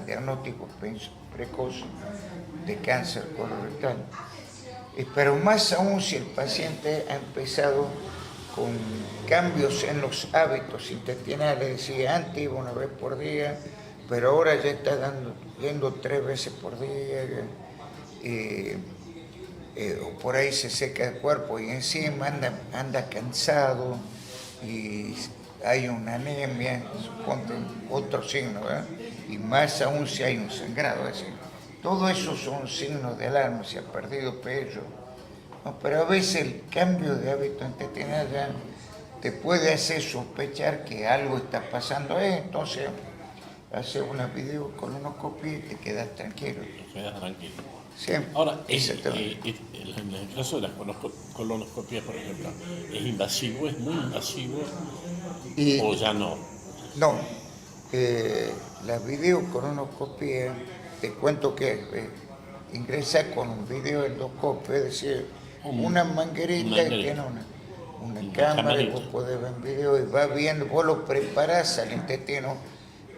el diagnóstico precoz de cáncer colorectal. Pero más aún si el paciente ha empezado con cambios en los hábitos intestinales, decía antes iba una vez por día, pero ahora ya está yendo 3 veces por día, o por ahí se seca el cuerpo y encima anda cansado y hay una anemia, suponte otro signo, ¿verdad? Y más aún si hay un sangrado, es decir, todo eso son signos de alarma, si ha perdido peso. No, pero a veces el cambio de hábito intestinal ya te puede hacer sospechar que algo está pasando, entonces haces una videocolonoscopia y te quedas tranquilo. Te quedas tranquilo. Sí, Ahora, en el caso de las colonoscopias, por ejemplo, ¿es invasivo, es muy invasivo o ya no? No, la videocolonoscopia, te cuento que ingresa con un videoendoscopio, es decir, una manguerita que tiene una cámara y vos podés ver video y va viendo, vos lo preparás al intestino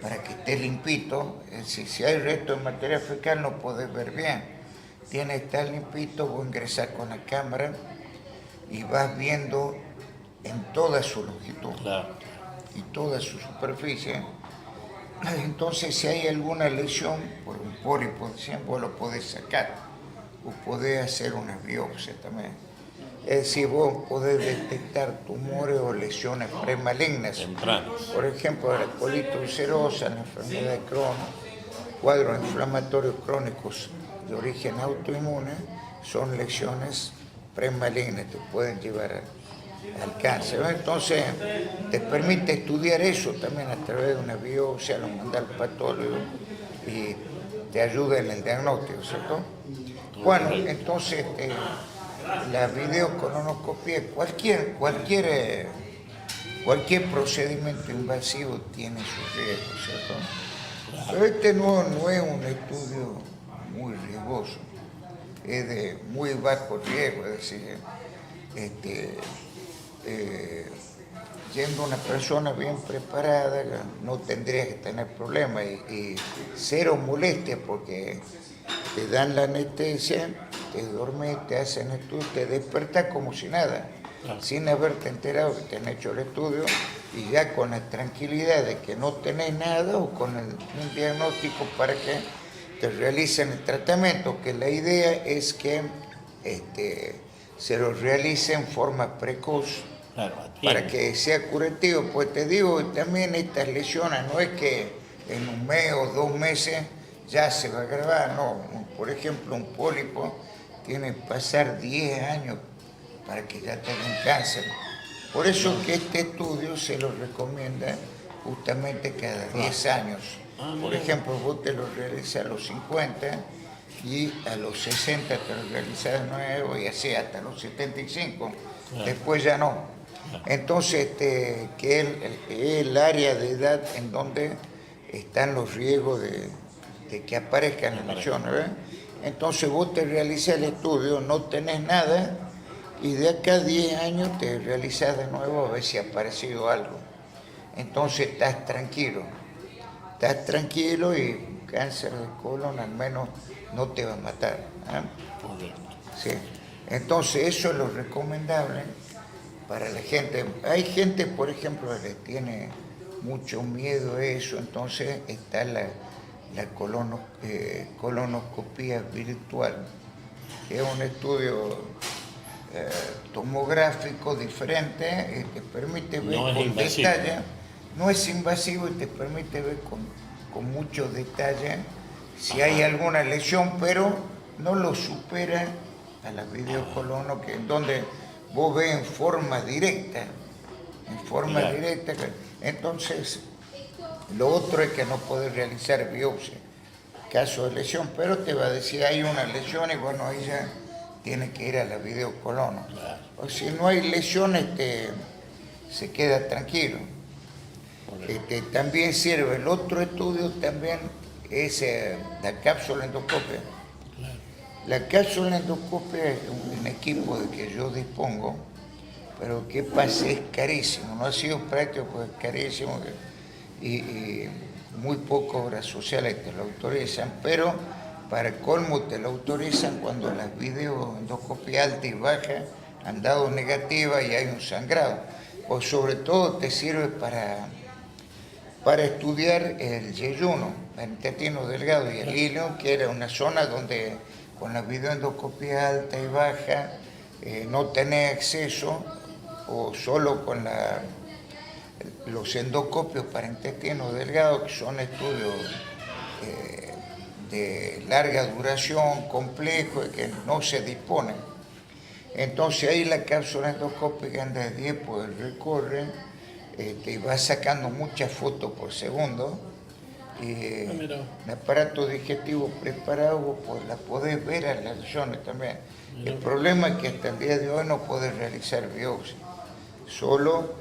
para que esté limpito, es decir, si hay resto de materia fecal no podés ver bien. Tiene que estar limpito, vos ingresás con la cámara y vas viendo en toda su longitud. Claro. Y toda su superficie. Entonces, si hay alguna lesión por un pólipo, vos lo podés sacar o podés hacer una biopsia también. Es decir, vos podés detectar tumores o lesiones premalignas. Tempranas. Por ejemplo, la colitis ulcerosa, la enfermedad de Crohn, cuadros inflamatorios crónicos de origen autoinmune, son lesiones premalignas que pueden llevar al cáncer. Entonces, te permite estudiar eso también a través de una biopsia, lo manda al patólogo y te ayuda en el diagnóstico, ¿cierto? Bueno, entonces la videocolonoscopia, cualquier procedimiento invasivo tiene sus riesgos, ¿cierto? Pero este no es un estudio muy riesgoso, es de muy bajo riesgo, es decir, yendo una persona bien preparada, no tendría que tener problemas y cero molestia porque te dan la anestesia, te dormís, te hacen estudio, te despertas como si nada, sin haberte enterado que te han hecho el estudio y ya con la tranquilidad de que no tenés nada o con un diagnóstico para que te realicen el tratamiento, que la idea es que se lo realice en forma precoz. Claro, para que sea curativo, pues te digo, también estas lesiones no es que en un mes o 2 meses ya se va a agravar, no. Por ejemplo, un pólipo tiene que pasar 10 años para que ya tenga un cáncer. Por eso que este estudio se lo recomienda justamente cada 10 años. Por ejemplo, vos te lo realizas a los 50 y a los 60 te lo realizas de nuevo y así hasta los 75. Después ya no. Entonces, que es el área de edad en donde están los riesgos de que aparezcan las lesiones, ¿verdad? Entonces vos te realizás el estudio, no tenés nada, y de acá a 10 años te realizás de nuevo a ver si ha aparecido algo. Entonces estás tranquilo y cáncer de colon al menos no te va a matar. Sí. Entonces eso es lo recomendable para la gente. Hay gente, por ejemplo, que tiene mucho miedo a eso, entonces está la colonoscopia virtual, que es un estudio tomográfico diferente, te permite ver con detalle, no es invasivo y te permite ver con mucho detalle si hay alguna lesión, pero no lo supera a la videocolono, que en donde vos ves en forma directa, entonces lo otro es que no podés realizar biopsia, caso de lesión, pero te va a decir hay una lesión y bueno, ahí ya tiene que ir a la videocolono. O si no hay lesiones, se queda tranquilo. También sirve, el otro estudio también es la cápsula endoscopia. La cápsula endoscopia es un equipo de que yo dispongo, pero ¿qué pasa? Es carísimo, no ha sido práctico porque es carísimo. y muy pocas obras sociales te lo autorizan, pero para colmo te lo autorizan cuando las videoendoscopias alta y baja han dado negativa y hay un sangrado. O sobre todo te sirve para estudiar el yeyuno, el intestino delgado y el hilo, que era una zona donde con la videoendoscopia alta y baja no tenés acceso, o solo con los endoscopios para intestino delgado, que son estudios de larga duración, complejos, y que no se disponen. Entonces ahí la cápsula endoscópica anda de 10 pues recorre y va sacando muchas fotos por segundo. El aparato digestivo preparado, pues la podés ver a las lesiones también. El problema es que hasta el día de hoy no podés realizar biopsia, solo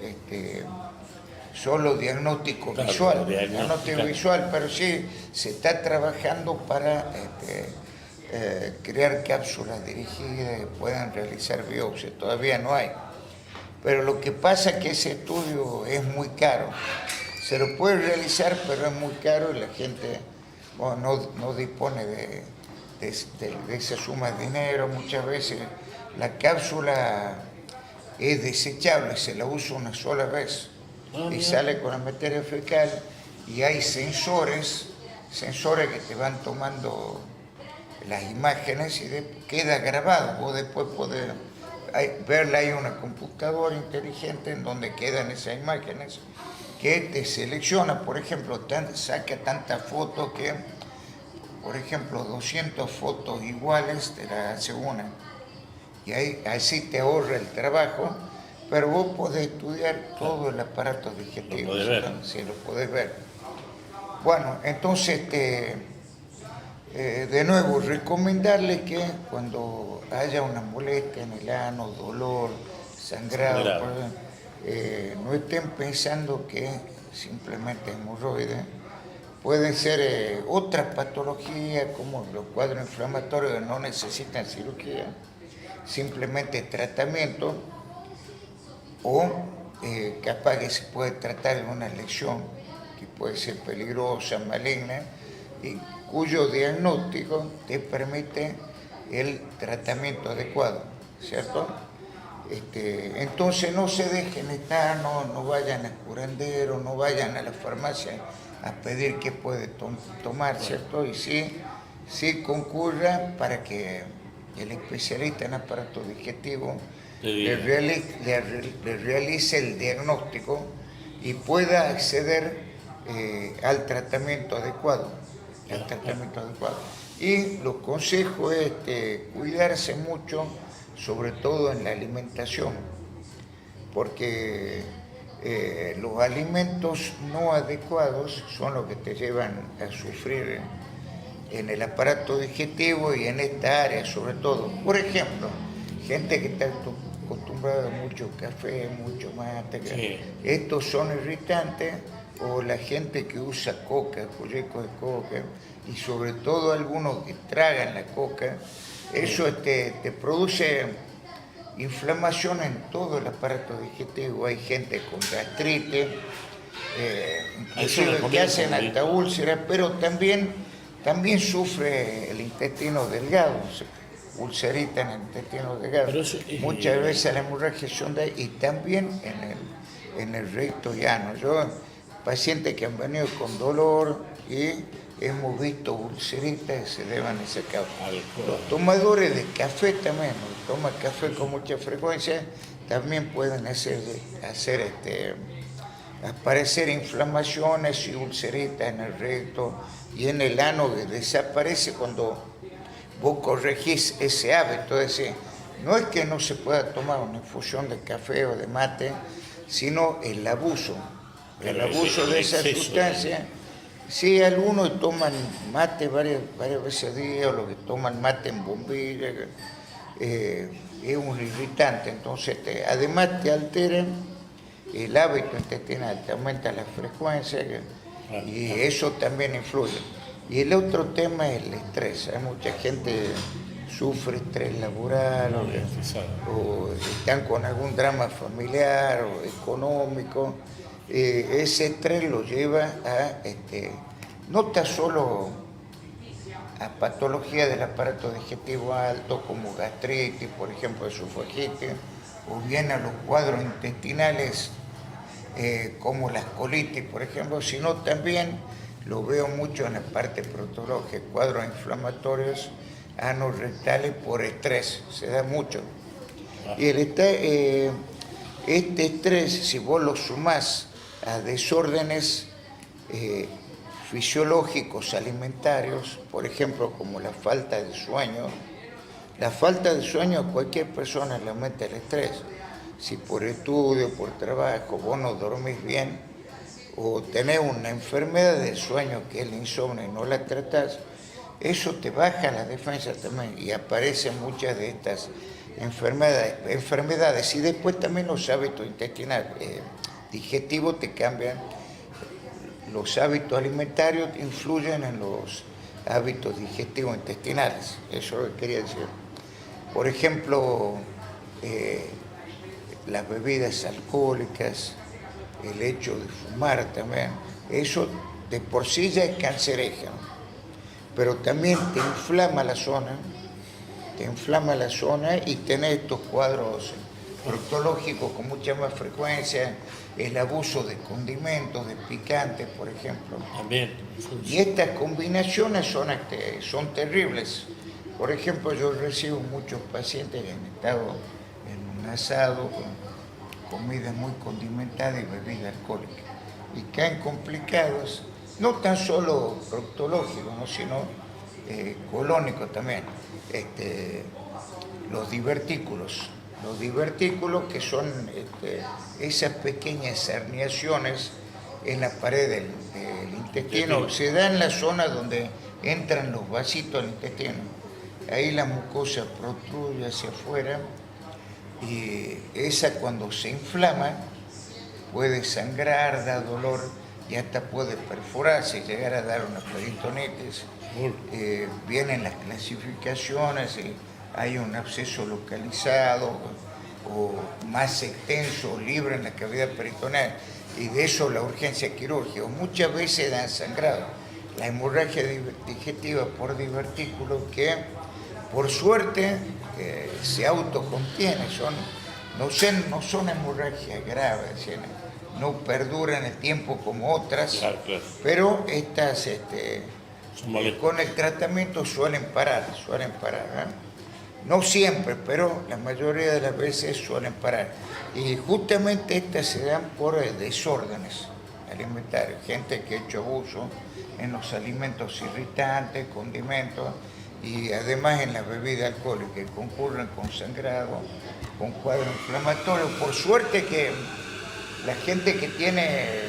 diagnóstico visual, visual, pero sí se está trabajando para crear cápsulas dirigidas que puedan realizar biopsia. Todavía no hay. Pero lo que pasa es que ese estudio es muy caro. Se lo puede realizar, pero es muy caro y la gente no dispone de esa suma de dinero. Muchas veces la cápsula es desechable, se la usa una sola vez y sale con la materia fecal, y hay sensores que te van tomando las imágenes y queda grabado. Vos después podés verla, hay una computadora inteligente en donde quedan esas imágenes que te selecciona, por ejemplo, saca tantas fotos que, por ejemplo, 200 fotos iguales te las hace una. Y así te ahorra el trabajo, pero vos podés estudiar todo el aparato digestivo. Lo podés ver. Sí, lo podés ver. Bueno, entonces, de nuevo, recomendarle que cuando haya una molestia en el ano, dolor, sangrado, no estén pensando que simplemente hemorroides. Pueden ser otras patologías como los cuadros inflamatorios que no necesitan cirugía, simplemente tratamiento, o capaz que se puede tratar de una lesión que puede ser peligrosa, maligna, y cuyo diagnóstico te permite el tratamiento adecuado, ¿cierto? Entonces no se dejen estar, no vayan al curandero, no vayan a la farmacia a pedir qué puede tomar, ¿cierto? Y sí concurra para que el especialista en aparato digestivo le realice el diagnóstico y pueda acceder al tratamiento adecuado. Y los consejos es cuidarse mucho, sobre todo en la alimentación, porque los alimentos no adecuados son los que te llevan a sufrir en el aparato digestivo y en esta área sobre todo. Por ejemplo, gente que está acostumbrada a mucho café, mucho mate, sí. Estos son irritantes, o la gente que usa coca, follecos de coca, y sobre todo algunos que tragan la coca, eso te produce inflamación en todo el aparato digestivo. Hay gente con gastritis, inclusive que hacen alta úlcera, pero también sufre el intestino delgado, ulcerita en el intestino delgado. Muchas veces la hemorragia son y también en el recto llano. Pacientes que han venido con dolor y hemos visto ulceritas que se deban a ese causa. Los tomadores de café también, los que toman café con mucha frecuencia, también pueden hacer aparecer inflamaciones y ulceritas en el recto y en el ano, que desaparece cuando vos corregís ese hábito. Es decir, no es que no se pueda tomar una infusión de café o de mate, sino el abuso de esa sustancia. Sí, algunos toman mate varias veces al día, o los que toman mate en bombilla, es un irritante. Entonces, además te altera el hábito intestinal, te aumenta la frecuencia, y eso también influye. Y el otro tema es el estrés. Hay mucha gente que sufre estrés laboral, o están con algún drama familiar o económico, ese estrés lo lleva a, no tan solo a patología del aparato digestivo alto como gastritis, por ejemplo, esofagitis, o bien a los cuadros intestinales como las colitis, por ejemplo, sino también lo veo mucho en la parte proctológica, cuadros inflamatorios anorrectales por estrés, se da mucho. Y este estrés, si vos lo sumás a desórdenes fisiológicos, alimentarios, por ejemplo, como la falta de sueño a cualquier persona le aumenta el estrés. Si por estudio, por trabajo, vos no dormís bien, o tenés una enfermedad del sueño que es el insomnio y no la tratás, eso te baja la defensa también y aparecen muchas de estas enfermedades. Y después también los hábitos intestinales, digestivos te cambian, los hábitos alimentarios influyen en los hábitos digestivos intestinales, eso es lo que quería decir. Por ejemplo, las bebidas alcohólicas, el hecho de fumar también, eso de por sí ya es cancerígeno, pero también te inflama la zona y tenés estos cuadros proctológicos con mucha más frecuencia, el abuso de condimentos, de picantes, por ejemplo. También. Y estas combinaciones son terribles. Por ejemplo, yo recibo muchos pacientes que han estado en un asado con comida muy condimentada y bebida alcohólica y caen complicados, no tan solo proctológicos, ¿no? Sino colónicos también. Los divertículos que son esas pequeñas herniaciones en la pared del intestino, se da en la zona donde entran los vasitos del intestino. Ahí la mucosa protruye hacia afuera y esa cuando se inflama puede sangrar, da dolor y hasta puede perforarse y llegar a dar una peritonitis. Vienen las clasificaciones y hay un absceso localizado o más extenso o libre en la cavidad peritoneal y de eso la urgencia quirúrgica. Muchas veces dan sangrado. La hemorragia digestiva por divertículos que por suerte se autocontiene, no son hemorragias graves, no perduran el tiempo como otras, claro. pero estas con el tratamiento suelen parar, ¿eh? No siempre, pero la mayoría de las veces suelen parar. Y justamente estas se dan por desórdenes alimentarios, gente que ha hecho abuso en los alimentos irritantes, condimentos, y además en las bebidas alcohólicas que concurren con sangrado, con cuadros inflamatorios. Por suerte que la gente que tiene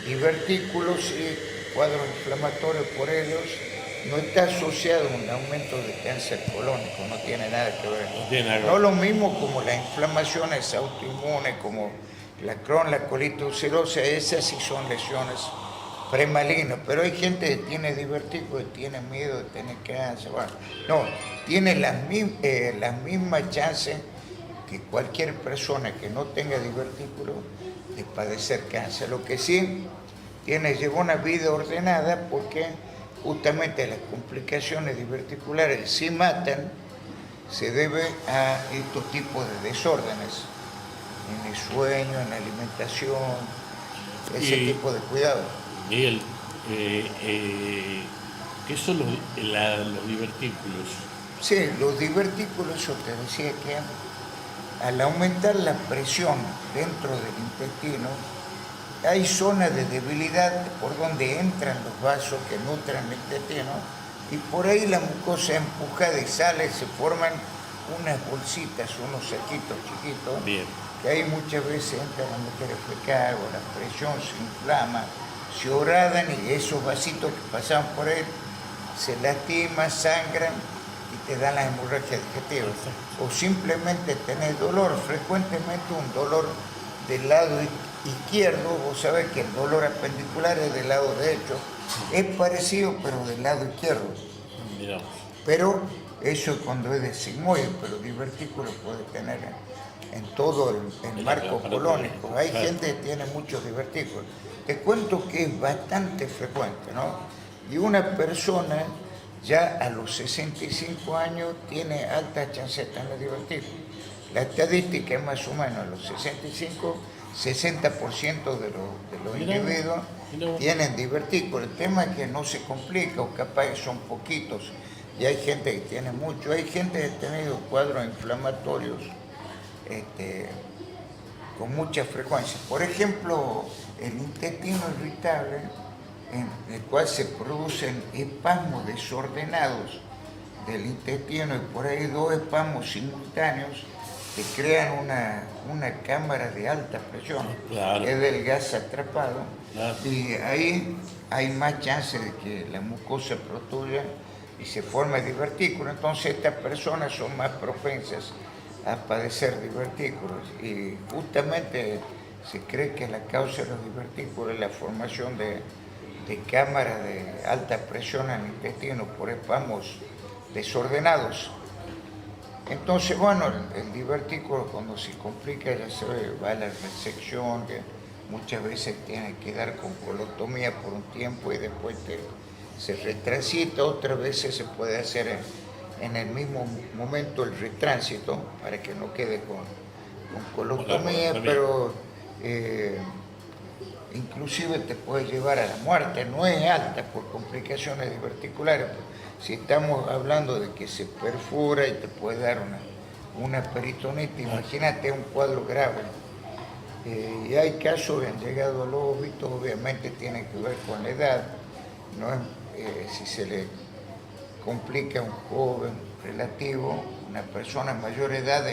divertículos y cuadros inflamatorios por ellos no está asociado a un aumento de cáncer colónico, no tiene nada que ver. No lo mismo como las inflamaciones autoinmunes, como la Crohn, la colitis ulcerosa, esas sí son lesiones premalignas, pero hay gente que tiene divertículos y tiene miedo de tener cáncer. Bueno, no, tiene las mismas chances que cualquier persona que no tenga divertículos de padecer cáncer. Lo que sí lleva una vida ordenada porque justamente las complicaciones diverticulares si matan, se debe a estos tipos de desórdenes en el sueño, en la alimentación, ese tipo de cuidado. Miguel, ¿qué son los divertículos? Sí, los divertículos, yo te decía que al aumentar la presión dentro del intestino, hay zonas de debilidad por donde entran los vasos que nutren el intestino y por ahí la mucosa empujada y sale, se forman unas bolsitas, unos saquitos chiquitos. Bien. Que ahí muchas veces entra la materia fecal o la presión se inflama, se horadan y esos vasitos que pasan por él se lastiman, sangran y te dan las hemorragias digestivas. O simplemente tenés dolor, frecuentemente un dolor del lado izquierdo, vos sabés que el dolor apendicular es del lado derecho, es parecido pero del lado izquierdo. Miramos. Pero eso es cuando es de sigmoide, pero divertículo puede tener en todo el marco colónico. Hay gente que tiene muchos divertículos. Te cuento que es bastante frecuente, ¿no? Y una persona ya a los 65 años tiene alta chance de tener divertículos. La estadística es más o menos a los 65, 60% de los individuos tienen divertículos. El tema es que no se complica, o capaz que son poquitos, y hay gente que tiene mucho. Hay gente que ha tenido cuadros inflamatorios con mucha frecuencia. Por ejemplo, el intestino irritable, en el cual se producen espasmos desordenados del intestino, y por ahí 2 espasmos simultáneos que crean una cámara de alta presión, Claro. es del gas atrapado, Claro. y ahí hay más chance de que la mucosa protruya y se forme divertículo. Entonces estas personas son más propensas a padecer divertículos, y justamente se cree que la causa de los divertículos es la formación de cámaras de alta presión en el intestino por espasmos desordenados. Entonces, bueno, el divertículo cuando se complica ya se va a la resección, que muchas veces tiene que dar con colotomía por un tiempo y después se retransita. Otras veces se puede hacer en el mismo momento el retránsito para que no quede con colotomía, pero inclusive te puede llevar a la muerte. No es alta por complicaciones diverticulares. Si estamos hablando de que se perfura y te puede dar una peritonitis, imagínate un cuadro grave. Y hay casos que han llegado al óbito, obviamente tiene que ver con la edad. No es, si se le complica a un joven relativo, una persona mayor edad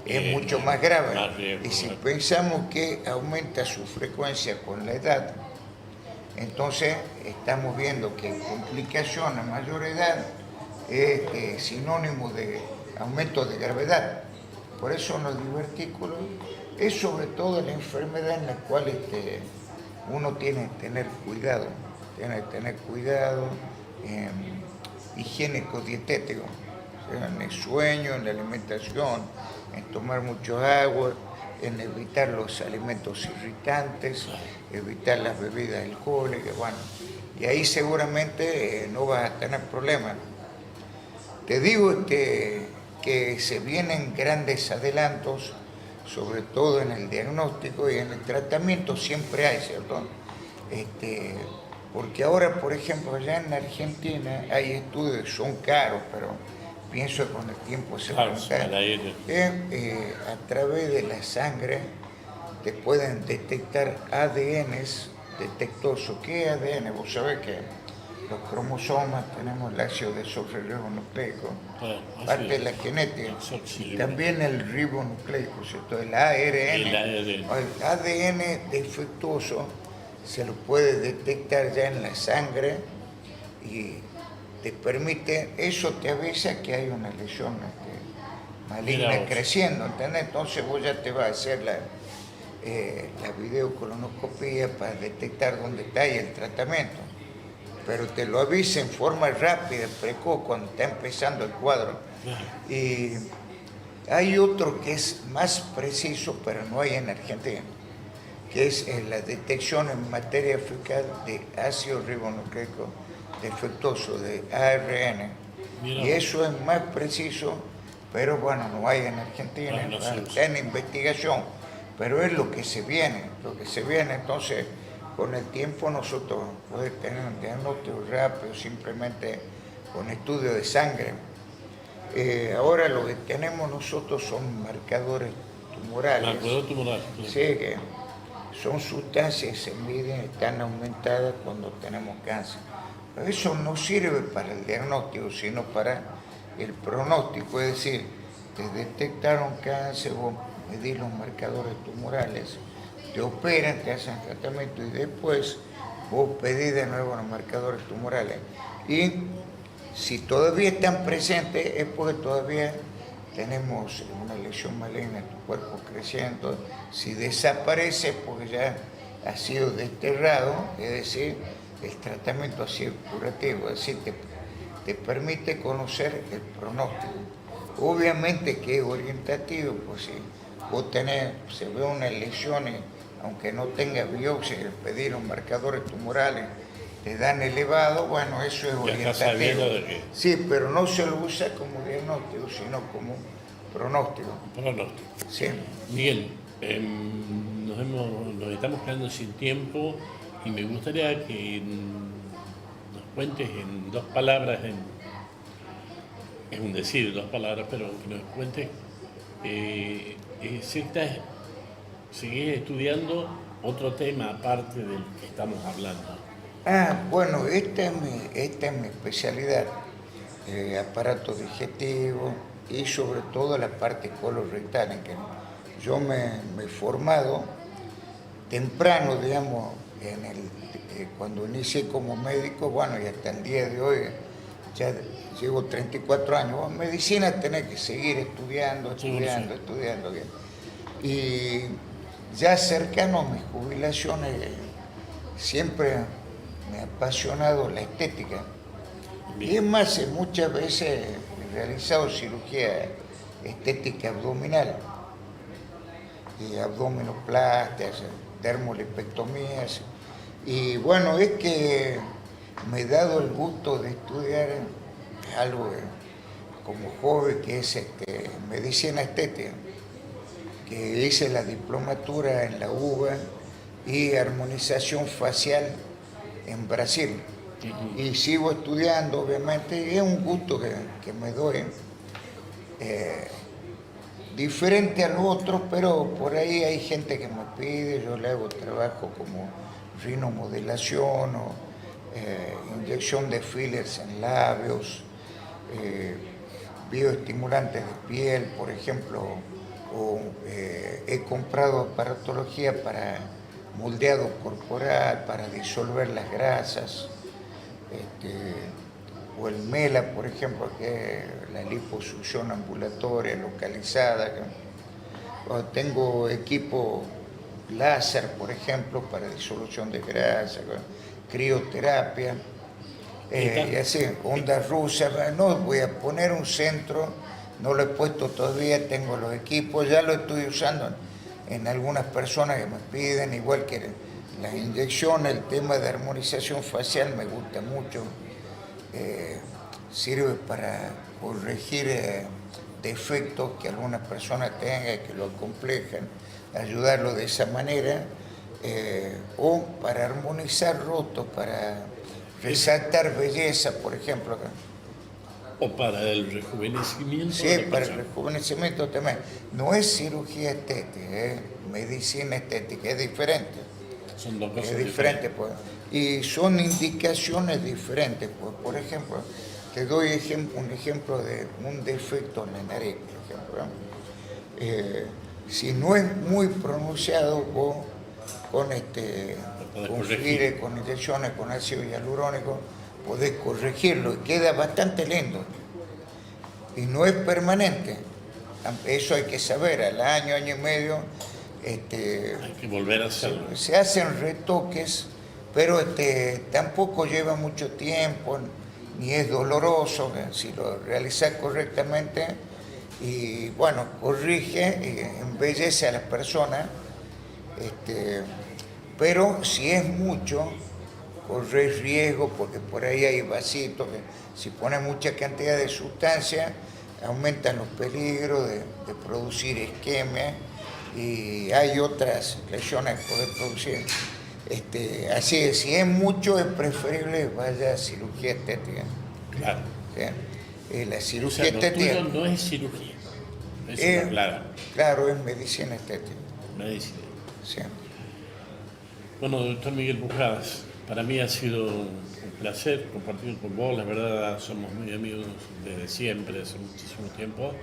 es mucho más grave. Y si pensamos que aumenta su frecuencia con la edad, entonces estamos viendo que complicación a mayor edad es sinónimo de aumento de gravedad. Por eso en los divertículos es sobre todo la enfermedad en la cual uno tiene que tener cuidado, higiénico-dietético, o sea, en el sueño, en la alimentación, en tomar mucha agua, en evitar los alimentos irritantes, evitar las bebidas alcohólicas, bueno, y ahí seguramente no vas a tener problemas. Te digo que se vienen grandes adelantos, sobre todo en el diagnóstico, y en el tratamiento siempre hay, ¿cierto? Porque ahora, por ejemplo, allá en Argentina hay estudios que son caros, pero pienso que con el tiempo se van a notar, a través de la sangre te pueden detectar ADNs defectuosos. ¿Qué es ADN? Vos sabés que los cromosomas tenemos el ácido desoxirribonucleico, parte de la genética, y también el ribonucleico, ¿cierto? El ARN. El ADN defectuoso se lo puede detectar ya en la sangre y te permite, eso te avisa que hay una lesión maligna creciendo, ¿entendés? Entonces vos ya te vas a hacer la videocolonoscopía para detectar dónde está y el tratamiento. Pero te lo avisa en forma rápida, precoz, cuando está empezando el cuadro. Y hay otro que es más preciso, pero no hay en Argentina, que es la detección en materia fecal de ácido ribonucleico defectuoso, de ARN. Y eso es más preciso, pero bueno, no hay en Argentina, está en investigación, pero es lo que se viene, entonces con el tiempo nosotros podemos tener un diagnóstico rápido simplemente con estudio de sangre. Ahora lo que tenemos nosotros son marcadores tumorales. Marcador tumoral. Sí, que son sustancias que se miden, están aumentadas cuando tenemos cáncer. Pero eso no sirve para el diagnóstico, sino para el pronóstico, es decir, te detectaron cáncer, vos medís los marcadores tumorales, te operan, te hacen tratamiento y después vos pedís de nuevo los marcadores tumorales. Y si todavía están presentes es porque todavía tenemos una lesión maligna en tu cuerpo creciendo. Si desaparece es porque ya ha sido desterrado, es decir, el tratamiento ha sido curativo, es decir, te permite conocer el pronóstico. Obviamente que es orientativo, pues si vos tenés, se ve una lesión, aunque no tenga biopsia, el pedir los marcadores tumorales te dan elevado, bueno, eso es Ya estás sabiendo orientativo. de que Sí, pero no se lo usa como diagnóstico, sino como pronóstico. pronóstico. Sí. Miguel, nos estamos quedando sin tiempo y me gustaría que nos cuentes en 2 palabras, es un decir 2 palabras, pero que nos cuentes si seguís estudiando otro tema aparte del que estamos hablando. Bueno, esta es mi especialidad, aparato digestivo y sobre todo la parte colorectal, en que yo me he formado temprano, digamos, cuando inicié como médico, bueno, y hasta el día de hoy, ya llevo 34 años, bueno, medicina tenés que seguir estudiando, estudiando, Sí. estudiando, bien. Y ya cercano a mis jubilaciones, siempre me ha apasionado la estética. Y es más, muchas veces he realizado cirugía estética abdominal, y abdominoplastias, dermolipectomías. Y bueno, es que me he dado el gusto de estudiar algo como joven que es medicina estética, que hice la diplomatura en la UBA y armonización facial en Brasil. Y sigo estudiando, obviamente, y es un gusto que me doy. Diferente al otro, pero por ahí hay gente que me pide, yo le hago trabajo como rinomodelación o inyección de fillers en labios, eh, bioestimulantes de piel, por ejemplo, o he comprado aparatología para moldeado corporal, para disolver las grasas, o el MELA, por ejemplo, que es la liposucción ambulatoria localizada. O tengo equipo láser, por ejemplo, para disolución de grasa, crioterapia, y así, ondas rusas. No voy a poner un centro, no lo he puesto todavía, tengo los equipos, ya lo estoy usando en algunas personas que me piden, igual que las inyecciones, el tema de armonización facial me gusta mucho. Sirve para corregir defectos que algunas personas tengan que lo acomplejan, ayudarlo de esa manera, o para armonizar rostros, para resaltar belleza, por ejemplo. O para el rejuvenecimiento Sí, de la para el persona. rejuvenecimiento también. No es cirugía estética, es medicina estética, es diferente. Son dos cosas Es diferente, pues. Y son indicaciones diferentes, pues. Por ejemplo, te doy un ejemplo de un defecto en la nariz, por ejemplo. Si no es muy pronunciado, vos con filler, con inyecciones, con ácido hialurónico, podés corregirlo y queda bastante lindo. Y no es permanente. Eso hay que saber, al año, año y medio, Hay que volver a hacerlo. se hacen retoques, pero tampoco lleva mucho tiempo, ni es doloroso, si lo realizas correctamente, y bueno, corrige y embellece a las personas, pero si es mucho, corres riesgo, porque por ahí hay vasitos, que si pones mucha cantidad de sustancia, aumentan los peligros de producir isquemia, y hay otras lesiones que pueden producir. Así es, si es mucho, es preferible vaya a cirugía estética. Claro. ¿Sí? La O cirugía sea, lo estética, tuyo no es cirugía. Eso está claro. claro, es medicina estética. Medicina. Sí. Bueno, doctor Miguel Pujadas, para mí ha sido un placer compartir con vos. La verdad, somos muy amigos desde siempre, hace muchísimo tiempo.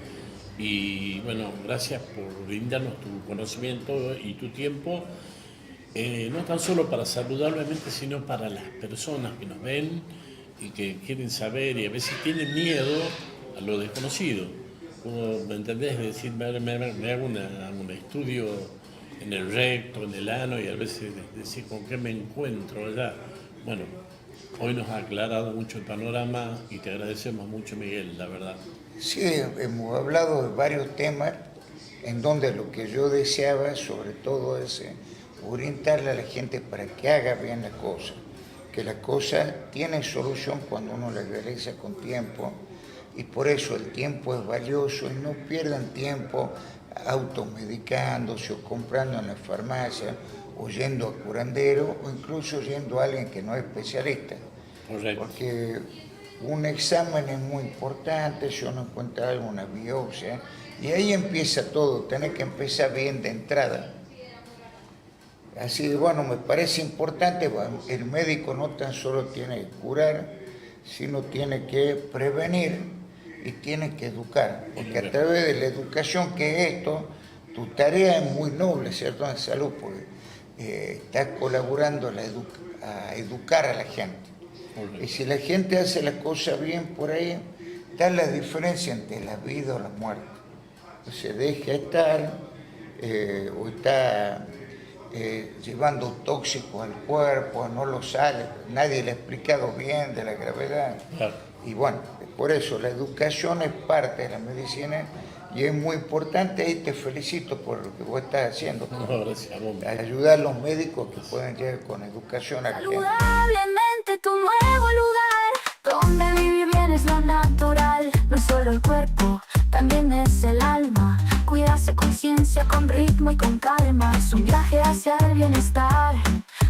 Y bueno, gracias por brindarnos tu conocimiento y tu tiempo, no tan solo para saludar, obviamente, sino para las personas que nos ven y que quieren saber y a veces tienen miedo a lo desconocido. Como, ¿me entendés? Es decir, me hago un estudio en el recto, en el ano, y a veces decir con qué me encuentro allá. Bueno, hoy nos ha aclarado mucho el panorama y te agradecemos mucho, Miguel, la verdad. Sí, hemos hablado de varios temas en donde lo que yo deseaba sobre todo es orientarle a la gente para que haga bien la cosa, que la cosa tiene solución cuando uno la realiza con tiempo, y por eso el tiempo es valioso, y no pierdan tiempo automedicándose o comprando en la farmacia o yendo a curandero o incluso yendo a alguien que no es especialista. Correcto. Porque un examen es muy importante, si uno encuentra algo, una biopsia, y ahí empieza todo, tenés que empezar bien de entrada. Así que bueno, me parece importante, el médico no tan solo tiene que curar, sino tiene que prevenir y tiene que educar, porque a través de la educación, que es esto, tu tarea es muy noble, ¿cierto?, en salud, porque estás colaborando a educar a la gente. Y si la gente hace las cosas bien por ahí, está la diferencia entre la vida o la muerte. Se deja estar o está llevando tóxicos al cuerpo, no lo sale, nadie le ha explicado bien de la gravedad. Claro. Y bueno, por eso la educación es parte de la medicina y es muy importante, y te felicito por lo que vos estás haciendo. No, gracias a vos. Ayudar a los médicos que pueden llegar con educación a la gente. Saludablemente tu nuevo lugar, donde vivir bien es lo natural. No es solo el cuerpo, también es el alma. Cuidarse con ciencia, con ritmo y con calma. Es un viaje hacia el bienestar.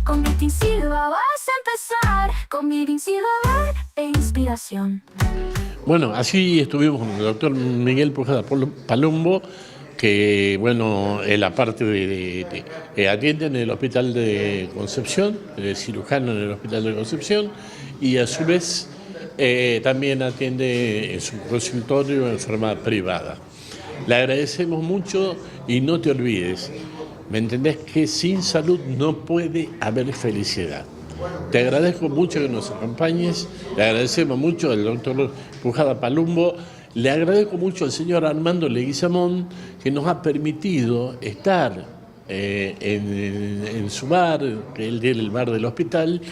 Con Meeting Silva vas a empezar. Con Meeting Silva e inspiración. Bueno, así estuvimos con el doctor Miguel Pujada Palumbo, que bueno, él aparte atiende en el Hospital de Concepción, es cirujano en el Hospital de Concepción, y a su vez también atiende en su consultorio en forma privada. Le agradecemos mucho y no te olvides, ¿me entendés? Que sin salud no puede haber felicidad. Te agradezco mucho que nos acompañes, le agradecemos mucho al doctor Pujada Palumbo, le agradezco mucho al señor Armando Leguizamón, que nos ha permitido estar en su bar, que él tiene el bar del hospital,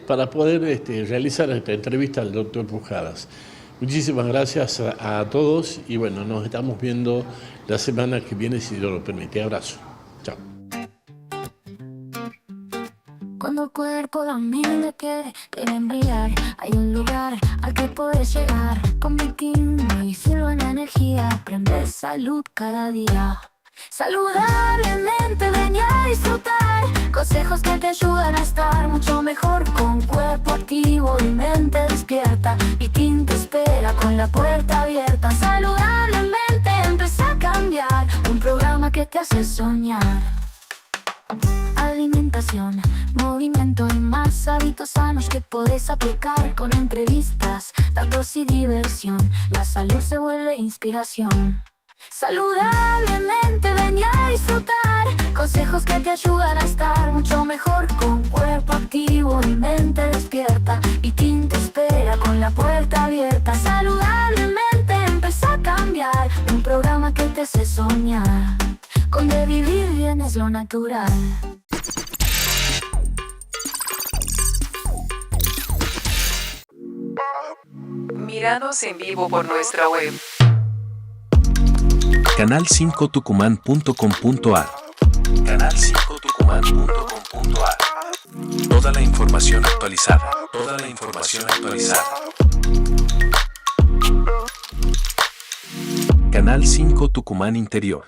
para poder realizar esta entrevista al doctor Pujadas. Muchísimas gracias a todos y bueno, nos estamos viendo la semana que viene, si Dios lo permite. Abrazo. Chao. Cuando el cuerpo, la mente quieren brillar, hay un lugar al que puedes llegar. Con Meeting y Silva en energía, aprende salud cada día. Saludablemente ven a disfrutar, consejos que te ayudan a estar mucho mejor. Con cuerpo activo y mente despierta, Meeting te espera con la puerta abierta. Saludablemente empieza a cambiar, un programa que te hace soñar. Alimentación, movimiento y más hábitos sanos que podés aplicar. Con entrevistas, datos y diversión, la salud se vuelve inspiración. Saludablemente ven a disfrutar, consejos que te ayudan a estar mucho mejor. Con cuerpo activo y mente despierta, Meeting te espera con la puerta abierta. Saludablemente empieza a cambiar, un programa que te hace soñar. Con de vivir bien es lo natural. Míranos en vivo por nuestra web. Canal5tucumán.com.ar. Canal5tucumán.com.ar. Toda la información actualizada. Toda la información actualizada. Canal 5 Tucumán Interior.